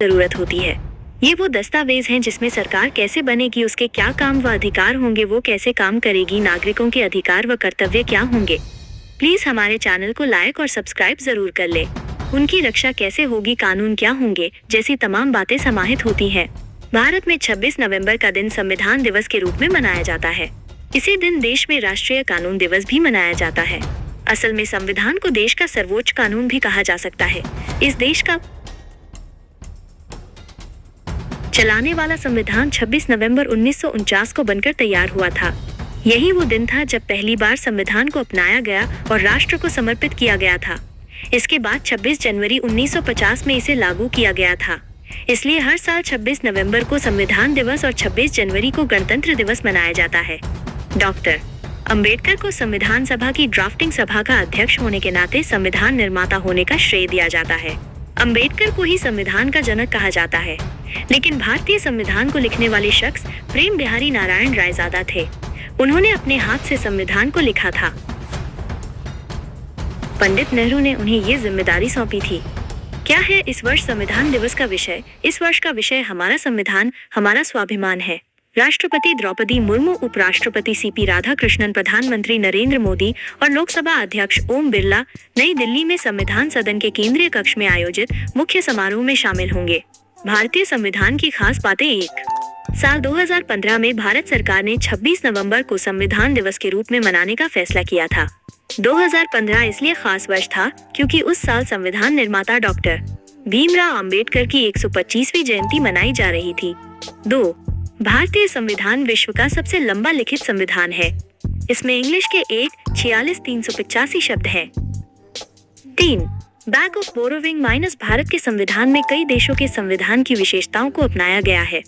जरूरत होती है। ये वो दस्तावेज हैं जिसमें सरकार कैसे बनेगी, उसके क्या काम व अधिकार होंगे, वो कैसे काम करेगी, नागरिकों के अधिकार व कर्तव्य क्या होंगे। प्लीज हमारे चैनल को लाइक और सब्सक्राइब जरूर कर ले। उनकी रक्षा कैसे होगी, कानून क्या होंगे, जैसी तमाम बातें समाहित होती हैं। भारत में 26 नवंबर का दिन संविधान दिवस के रूप में मनाया जाता है। इसी दिन देश में राष्ट्रीय कानून दिवस भी मनाया जाता है। असल में संविधान को देश का सर्वोच्च कानून भी कहा जा सकता है। इस देश का चलाने वाला संविधान 26 नवंबर 1949 को बनकर तैयार हुआ था। यही वो दिन था जब पहली बार संविधान को अपनाया गया और राष्ट्र को समर्पित किया गया था। इसके बाद 26 जनवरी 1950 में इसे लागू किया गया था। इसलिए हर साल 26 नवंबर को संविधान दिवस और 26 जनवरी को गणतंत्र दिवस मनाया जाता है। डॉक्टर अंबेडकर को संविधान सभा की ड्राफ्टिंग सभा का अध्यक्ष होने के नाते संविधान निर्माता होने का श्रेय दिया जाता है। अंबेडकर को ही संविधान का जनक कहा जाता है। लेकिन भारतीय संविधान को लिखने वाले शख्स प्रेम बिहारी नारायण रायजादा थे। उन्होंने अपने हाथ से संविधान को लिखा था। पंडित नेहरू ने उन्हें ये जिम्मेदारी सौंपी थी। क्या है इस वर्ष संविधान दिवस का विषय? इस वर्ष का विषय हमारा संविधान, हमारा स्वाभिमान है। राष्ट्रपति द्रौपदी मुर्मू, उपराष्ट्रपति सीपी राधाकृष्णन, प्रधानमंत्री नरेंद्र मोदी और लोकसभा अध्यक्ष ओम बिरला नई दिल्ली में संविधान सदन के केंद्रीय कक्ष में आयोजित मुख्य समारोह में शामिल होंगे। भारतीय संविधान की खास बातें। 1 साल 2015 में भारत सरकार ने 26 नवंबर को संविधान दिवस के रूप में मनाने का फैसला किया था। 2015 इसलिए खास वर्ष था क्योंकि उस साल संविधान निर्माता डॉक्टर भीमराव अंबेडकर की 125वीं जयंती मनाई जा रही थी। 2 भारतीय संविधान विश्व का सबसे लंबा लिखित संविधान है। इसमें इंग्लिश के 1,46,385 शब्द हैं। 3 back of borrowing minus Bharat के संविधान में कई देशों के संविधान की विशेषताओं को अपनाया गया है।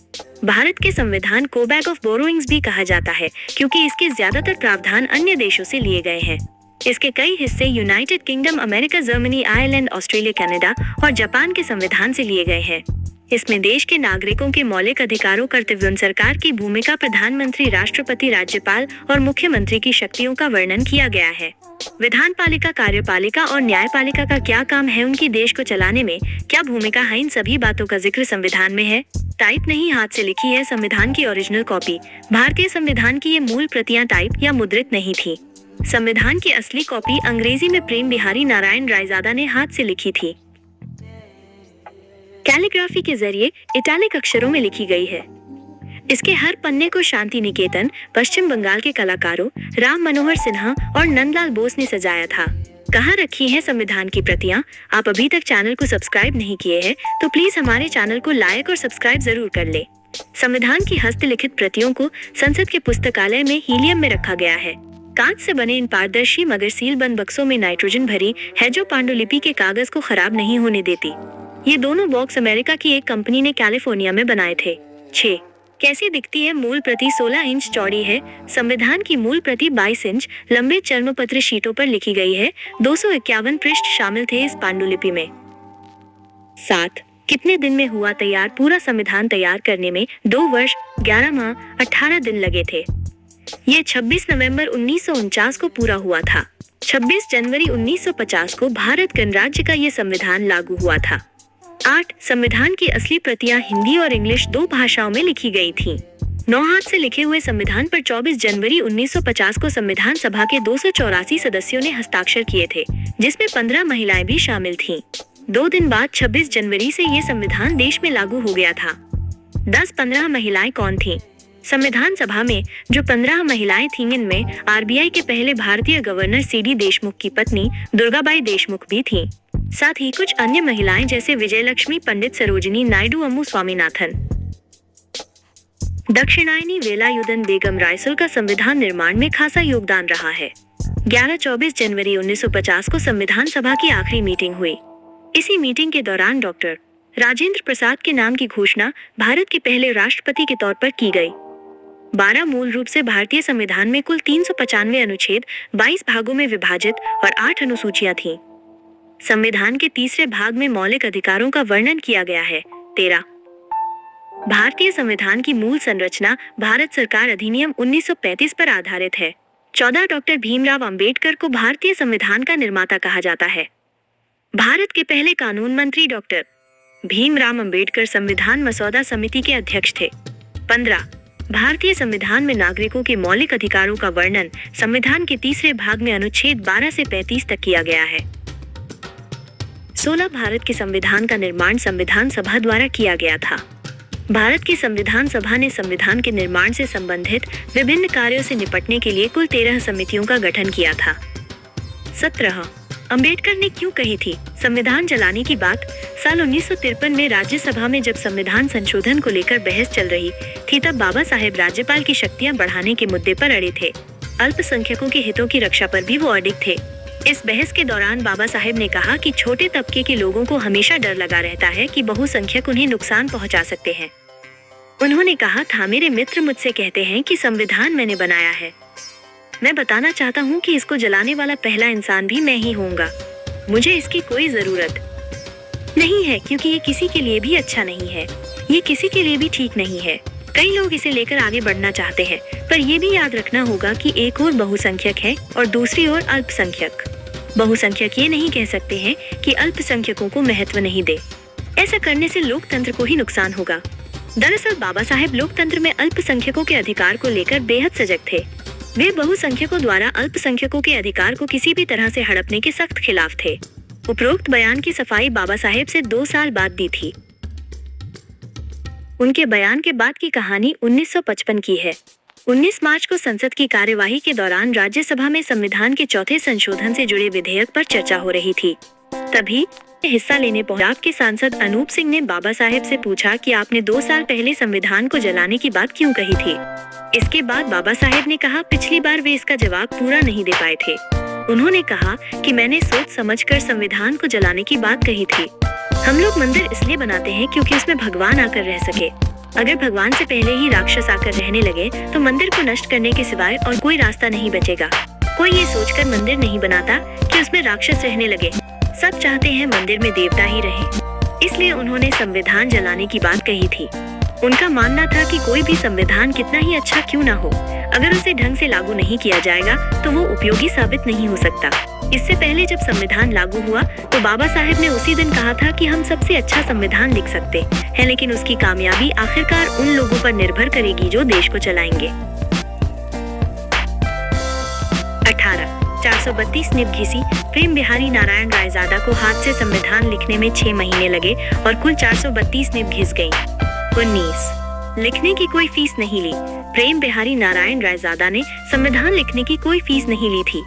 भारत के संविधान को बैक ऑफ बोरोइंग्स भी कहा जाता है क्योंकि इसके ज्यादातर प्रावधान अन्य देशों से लिए गए हैं। इसके कई हिस्से United kingdom, America, Germany, Ireland, Australia, Canada और जापान के संविधान से लिए गए हैं। इसमें देश के नागरिकों के मौलिक अधिकारों, कर्तव्यों, सरकार की भूमिका, प्रधानमंत्री, राष्ट्रपति, राज्यपाल और मुख्यमंत्री की शक्तियों का वर्णन किया गया है। विधान पालिका, कार्यपालिका और न्यायपालिका का क्या काम है, उनकी देश को चलाने में क्या भूमिका है, इन सभी बातों का जिक्र संविधान में है। टाइप नहीं, हाथ से लिखी है संविधान की ओरिजिनल कॉपी। भारतीय संविधान की ये मूल प्रतियां टाइप या मुद्रित नहीं थी। संविधान की असली कॉपी अंग्रेजी में प्रेम बिहारी नारायण रायजादा ने हाथ से लिखी थी। कैलीग्राफी के जरिए इटैलिक अक्षरों में लिखी गई है। इसके हर पन्ने को शांति निकेतन, पश्चिम बंगाल के कलाकारों राम मनोहर सिन्हा और नंदलाल बोस ने सजाया था। कहाँ रखी हैं संविधान की प्रतियां? आप अभी तक चैनल को सब्सक्राइब नहीं किए हैं तो प्लीज हमारे चैनल को लाइक और सब्सक्राइब जरूर कर ले। संविधान की हस्तलिखित प्रतियों को संसद के पुस्तकालय में हीलियम में रखा गया है। कांच से बने इन पारदर्शी मगर सीलबंद बक्सों में नाइट्रोजन भरी है जो पांडुलिपि के कागज को खराब नहीं होने देती। ये दोनों बॉक्स अमेरिका की एक कंपनी ने कैलिफोर्निया में बनाए थे। 6 कैसी दिखती है मूल प्रति? 16 इंच चौड़ी है। संविधान की मूल प्रति 22 इंच लंबे चर्मपत्र शीटों पर लिखी गई है। 251 पृष्ठ शामिल थे इस पांडुलिपि में। 7 कितने दिन में हुआ तैयार? पूरा संविधान तैयार करने में 2 वर्ष 11 माह 18 दिन लगे थे। ये 26 नवंबर 1949 को पूरा हुआ था। 26 जनवरी 1950 को भारत गणराज्य का ये संविधान लागू हुआ था। 8 संविधान की असली प्रतियां हिंदी और इंग्लिश 2 भाषाओं में लिखी गई थीं। 9 हाथ से लिखे हुए संविधान पर 24 जनवरी 1950 को संविधान सभा के 284 सदस्यों ने हस्ताक्षर किए थे, जिसमें 15 महिलाएं भी शामिल थीं। 2 दिन बाद 26 जनवरी से ये संविधान देश में लागू हो गया था। 10-15 महिलाएं कौन थीं? संविधान सभा में जो 15 महिलाएं थीं, इनमें आरबीआई के पहले भारतीय गवर्नर सीडी देशमुख की पत्नी दुर्गाबाई देशमुख भी थीं। साथ ही कुछ अन्य महिलाएं जैसे विजयलक्ष्मी, पंडित सरोजिनी नायडू, अम्मू स्वामीनाथन। दक्षिणायनी वेलायुधन बेगम रायसुल का संविधान निर्माण में खासा योगदान रहा है। 11-24 जनवरी 1950 को संविधान सभा की आखिरी मीटिंग हुई। इसी मीटिंग के दौरान डॉक्टर राजेंद्र प्रसाद के नाम की घोषणा भारत के पहले राष्ट्रपति के तौर पर की गई। 12 मूल रूप से भारतीय संविधान में कुल 395 अनुच्छेद 22 भागों में विभाजित और 8 अनुसूचियां थीं। संविधान के तीसरे भाग में मौलिक अधिकारों का वर्णन किया गया है। 13 भारतीय संविधान की मूल संरचना भारत सरकार अधिनियम 1935 पर आधारित है। 14 डॉक्टर भीमराव अंबेडकर को भारतीय संविधान का निर्माता कहा जाता है। भारत के पहले कानून मंत्री डॉक्टर भीमराव अंबेडकर संविधान मसौदा समिति के अध्यक्ष थे। 15 भारतीय संविधान में नागरिकों के मौलिक अधिकारों का वर्णन संविधान के तीसरे भाग में अनुच्छेद 12 से 35 तक किया गया है। 16 भारत के संविधान का निर्माण संविधान सभा द्वारा किया गया था। भारत की संविधान सभा ने संविधान के निर्माण से संबंधित विभिन्न कार्यों से निपटने के लिए कुल 13 समितियों का गठन किया था। 17 अंबेडकर ने क्यों कही थी संविधान जलाने की बात? साल 1953 में राज्यसभा में जब संविधान संशोधन को लेकर बहस चल रही थी, तब बाबा साहेब राज्यपाल की शक्तियां बढ़ाने के मुद्दे पर अड़े थे। अल्पसंख्यकों के हितों की रक्षा पर भी वो अडिग थे। इस बहस के दौरान बाबा साहेब ने कहा कि छोटे तबके के लोगों को हमेशा डर लगा रहता है कि बहुसंख्यक उन्हें नुकसान पहुंचा सकते हैं। उन्होंने कहा था, मेरे मित्र मुझसे कहते हैं कि संविधान मैंने बनाया है। मैं बताना चाहता हूँ कि इसको जलाने वाला पहला इंसान भी मैं ही होऊंगा। मुझे इसकी कोई जरूरत नहीं है, क्योंकि ये किसी के लिए भी अच्छा नहीं है, ये किसी के लिए भी ठीक नहीं है। कई लोग इसे लेकर आगे बढ़ना चाहते हैं, पर ये भी याद रखना होगा कि एक ओर बहुसंख्यक है और दूसरी ओर अल्पसंख्यक। बहुसंख्यक ये नहीं कह सकते हैं कि अल्पसंख्यकों को महत्व नहीं दे। ऐसा करने से लोकतंत्र को ही नुकसान होगा। दरअसल बाबा साहेब लोकतंत्र में अल्पसंख्यकों के अधिकार को लेकर बेहद सजग थे। वे बहुसंख्यकों द्वारा अल्पसंख्यकों के अधिकार को किसी भी तरह से हड़पने के सख्त खिलाफ थे। उपरोक्त बयान की सफाई बाबा साहेब से 2 साल बाद दी थी। उनके बयान के बाद की कहानी 1955 की है। 19 मार्च को संसद की कार्यवाही के दौरान राज्यसभा में संविधान के चौथे संशोधन से जुड़े विधेयक पर चर्चा हो रही थी। तभी हिस्सा लेने पंजाब के सांसद अनूप सिंह ने बाबा साहेब से पूछा कि आपने 2 साल पहले संविधान को जलाने की बात क्यों कही थी। इसके बाद बाबा साहेब ने कहा, पिछली बार वे इसका जवाब पूरा नहीं दे पाए थे। उन्होंने कहा कि मैंने सोच समझकर संविधान को जलाने की बात कही थी। हम लोग मंदिर इसलिए बनाते हैं क्योंकि उसमें भगवान आकर रह सके। अगर भगवान से पहले ही राक्षस आकर रहने लगे तो मंदिर को नष्ट करने के सिवाय और कोई रास्ता नहीं बचेगा। कोई ये सोचकर मंदिर नहीं बनाता कि उसमें राक्षस रहने लगे। सब चाहते हैं मंदिर में देवता ही रहे, इसलिए उन्होंने संविधान जलाने की बात कही थी। उनका मानना था कि कोई भी संविधान कितना ही अच्छा क्यों ना हो, अगर उसे ढंग से लागू नहीं किया जाएगा तो वो उपयोगी साबित नहीं हो सकता। इससे पहले जब संविधान लागू हुआ तो बाबा साहेब ने उसी दिन कहा था कि हम सबसे अच्छा संविधान लिख सकते हैं, लेकिन उसकी कामयाबी आखिरकार उन लोगों पर निर्भर करेगी जो देश को चलाएंगे। 18 432 निब घिसी। प्रेम बिहारी नारायण रायजादा को हाथ से संविधान लिखने में 6 महीने लगे और कुल 432 निब घिस गयी। 19 लिखने की कोई फीस नहीं ली। प्रेम बिहारी नारायण रायजादा ने संविधान लिखने की कोई फीस नहीं ली थी।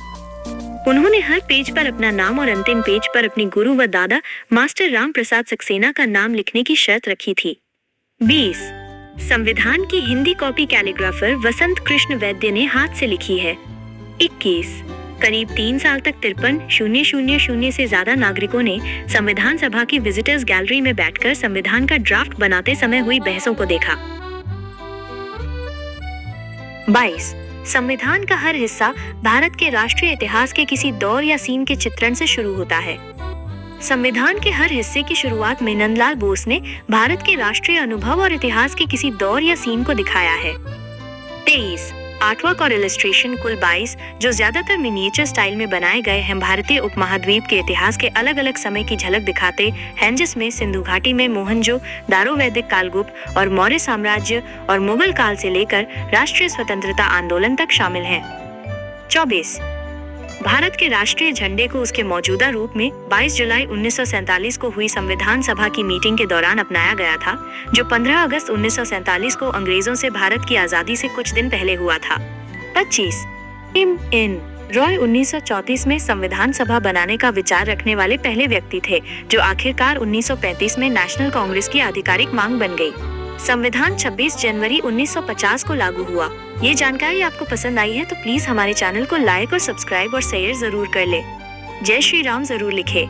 उन्होंने हर पेज पर अपना नाम और अंतिम पेज पर अपने गुरु व दादा मास्टर राम प्रसाद सक्सेना का नाम लिखने की शर्त रखी थी। 20 संविधान की हिंदी कॉपी कैलीग्राफर वसंत कृष्ण वैद्य ने हाथ से लिखी है। 21 करीब 3 साल तक 53,000 से ज्यादा नागरिकों ने संविधान सभा की विजिटर्स गैलरी में बैठकर संविधान का ड्राफ्ट बनाते समय हुई बहसों को देखा। 22 संविधान का हर हिस्सा भारत के राष्ट्रीय इतिहास के किसी दौर या सीन के चित्रण से शुरू होता है। संविधान के हर हिस्से की शुरुआत में नंदलाल बोस ने भारत के राष्ट्रीय अनुभव और इतिहास के किसी दौर या सीन को दिखाया है। 23 आर्टवर्क और इलस्ट्रेशन कुल 22 जो ज्यादातर मिनिएचर स्टाइल में बनाए गए हैं भारतीय उपमहाद्वीप के इतिहास के अलग अलग समय की झलक दिखाते हैं, जिसमें सिंधु घाटी में मोहनजो-दारो, वैदिक कालगुप्त और मौर्य साम्राज्य और मुगल काल से लेकर राष्ट्रीय स्वतंत्रता आंदोलन तक शामिल हैं। 24 भारत के राष्ट्रीय झंडे को उसके मौजूदा रूप में 22 जुलाई 1947 को हुई संविधान सभा की मीटिंग के दौरान अपनाया गया था, जो 15 अगस्त 1947 को अंग्रेजों से भारत की आजादी से कुछ दिन पहले हुआ था। 25 एम.एन. रॉय 1934 में संविधान सभा बनाने का विचार रखने वाले पहले व्यक्ति थे, जो आखिरकार 1935 में नेशनल कांग्रेस की आधिकारिक मांग बन गई। संविधान 26 जनवरी 1950 को लागू हुआ। ये जानकारी आपको पसंद आई है तो प्लीज हमारे चैनल को लाइक और सब्सक्राइब और शेयर जरूर कर ले। जय श्री राम जरूर लिखे।